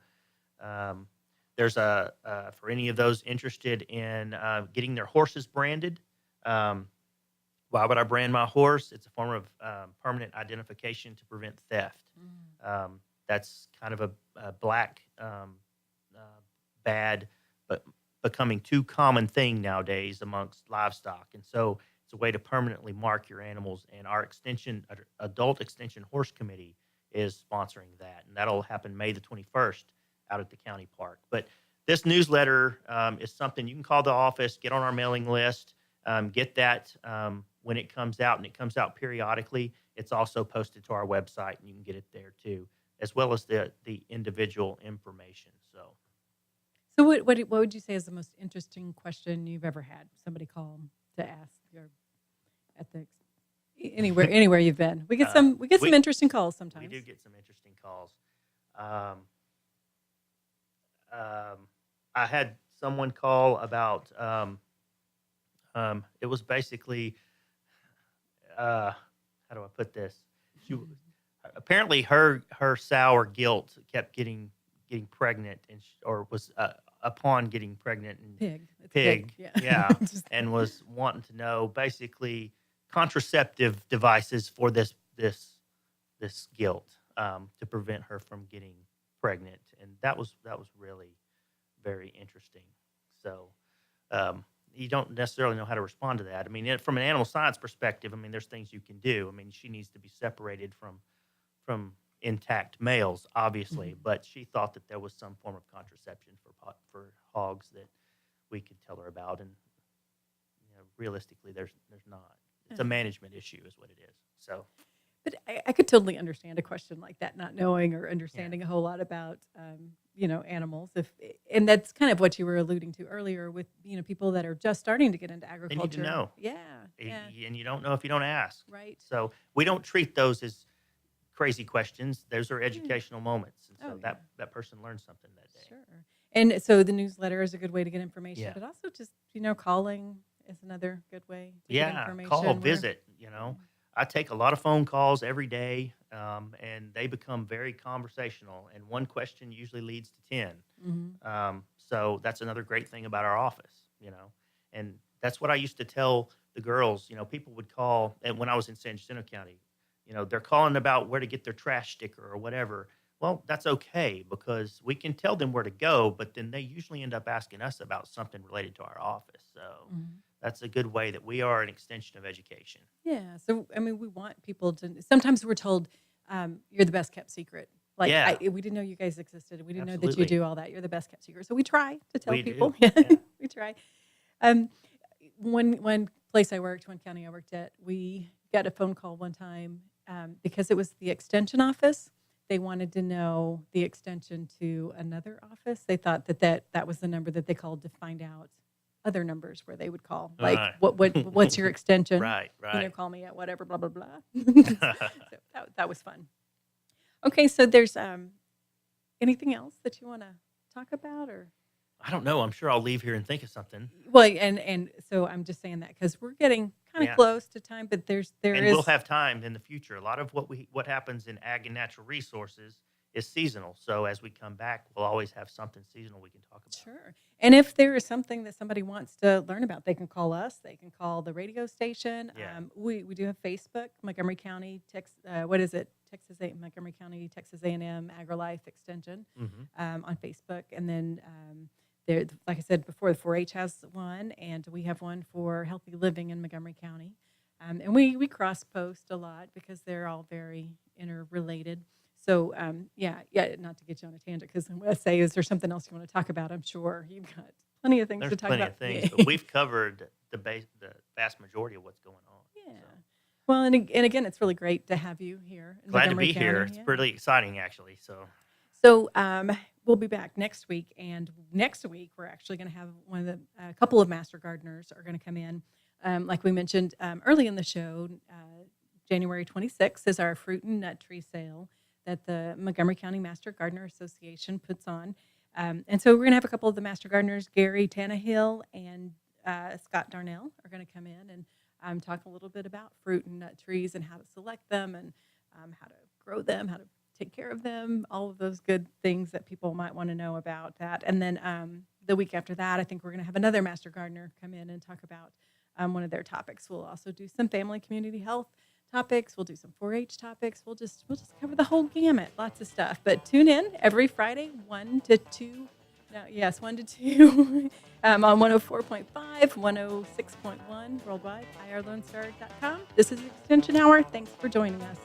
[SPEAKER 2] there's for any of those interested in getting their horses branded. Why would I brand my horse? It's a form of permanent identification to prevent theft. That's kind of a black, bad, but becoming too common thing nowadays amongst livestock. And so it's a way to permanently mark your animals. And our adult extension horse committee is sponsoring that. And that'll happen May the 21st out at the county park. But this newsletter is something you can call the office, get on our mailing list, get that when it comes out, and it comes out periodically. It's also posted to our website, and you can get it there too, as well as the individual information.
[SPEAKER 1] So what would you say is the most interesting question you've ever had somebody call to ask your ethics anywhere you've been? We get some interesting calls sometimes.
[SPEAKER 2] We do get some interesting calls. I had someone call about it was basically how do I put this? Apparently her sow or gilt kept getting pregnant or was upon getting pregnant and pig. Yeah. And was wanting to know basically contraceptive devices for this gilt to prevent her from getting pregnant, and that was really very interesting. So you don't necessarily know how to respond to that. I mean, from an animal science perspective, I mean, there's things you can do. I mean, she needs to be separated from intact males, obviously, but she thought that there was some form of contraception for hogs that we could tell her about, and realistically, there's not. It's a management issue is what it is. So,
[SPEAKER 1] But I could totally understand a question like that, not knowing or understanding a whole lot about, animals. And that's kind of what you were alluding to earlier with, people that are just starting to get into
[SPEAKER 2] they
[SPEAKER 1] agriculture.
[SPEAKER 2] need to know.
[SPEAKER 1] Yeah, yeah.
[SPEAKER 2] And you don't know if you don't ask.
[SPEAKER 1] Right.
[SPEAKER 2] So we don't treat those as crazy questions. Those are educational moments. And so that person learns something that day.
[SPEAKER 1] Sure. And so the newsletter is a good way to get information,
[SPEAKER 2] Yeah.
[SPEAKER 1] but also just, calling is another good way to get
[SPEAKER 2] Yeah,
[SPEAKER 1] information.
[SPEAKER 2] call,
[SPEAKER 1] where-
[SPEAKER 2] visit, I take a lot of phone calls every day, and they become very conversational, and one question usually leads to 10. So that's another great thing about our office, and that's what I used to tell the girls. People would call, and when I was in San Jacinto County, they're calling about where to get their trash sticker or whatever. Well, that's okay because we can tell them where to go, but then they usually end up asking us about something related to our office. So that's a good way that we are an extension of education.
[SPEAKER 1] Yeah. So, we want people to, sometimes we're told, you're the best kept secret. Like,
[SPEAKER 2] Yeah.
[SPEAKER 1] we didn't know you guys existed. We didn't know that you
[SPEAKER 2] Absolutely.
[SPEAKER 1] do all that. You're the best kept secret. So we try to tell
[SPEAKER 2] We do,
[SPEAKER 1] people.
[SPEAKER 2] yeah.
[SPEAKER 1] We try. One place I worked, one county I worked at, we got a phone call one time because it was the extension office. They wanted to know the extension to another office. They thought that was the number that they called to find out other numbers where they would call. Like,
[SPEAKER 2] Right.
[SPEAKER 1] what's your extension?
[SPEAKER 2] Right, right.
[SPEAKER 1] Call me at whatever, blah, blah, blah. So that was fun. Okay, so there's anything else that you want to talk about? Or
[SPEAKER 2] I don't know. I'm sure I'll leave here and think of something.
[SPEAKER 1] well, and so I'm just saying that because we're getting kind of
[SPEAKER 2] Yeah.
[SPEAKER 1] close to time, but there
[SPEAKER 2] And
[SPEAKER 1] is
[SPEAKER 2] we'll have time in the future. A lot of what happens in ag and natural resources is seasonal. So as we come back, we'll always have something seasonal we can talk about.
[SPEAKER 1] Sure. And if there is something that somebody wants to learn about, they can call us. They can call the radio station.
[SPEAKER 2] Yeah.
[SPEAKER 1] We do have Facebook, Montgomery County, Montgomery County, Texas A&M AgriLife Extension on Facebook. And then there, like I said before, the 4-H has one, and we have one for healthy living in Montgomery County. And we cross post a lot because they're all very interrelated. So, not to get you on a tangent, because I'm going to say, is there something else you want to talk about? I'm sure you've got plenty of things
[SPEAKER 2] There's
[SPEAKER 1] to talk
[SPEAKER 2] plenty
[SPEAKER 1] about.
[SPEAKER 2] of things, but we've covered the vast majority of what's going on.
[SPEAKER 1] Yeah. Well, and again, it's really great to have you here. In
[SPEAKER 2] Glad to
[SPEAKER 1] Montgomery
[SPEAKER 2] be here.
[SPEAKER 1] County.
[SPEAKER 2] It's
[SPEAKER 1] Yeah.
[SPEAKER 2] pretty exciting, actually.
[SPEAKER 1] So we'll be back next week, and next week we're actually going to have a couple of master gardeners are going to come in. Like we mentioned early in the show, January 26th is our fruit and nut tree sale that the Montgomery County Master Gardener Association puts on. And so we're going to have a couple of the master gardeners, Gary Tannehill and Scott Darnell, are going to come in and talk a little bit about fruit and nut trees and how to select them and how to grow them, how to take care of them, all of those good things that people might want to know about that. And then the week after that, I think we're going to have another master gardener come in and talk about one of their topics. We'll also do some family community health topics. We'll do some 4-H topics. We'll just cover the whole gamut, lots of stuff. But tune in every Friday, 1 to 2 on 104.5, 106.1 worldwide, irlonestar.com. This is Extension Hour. Thanks for joining us.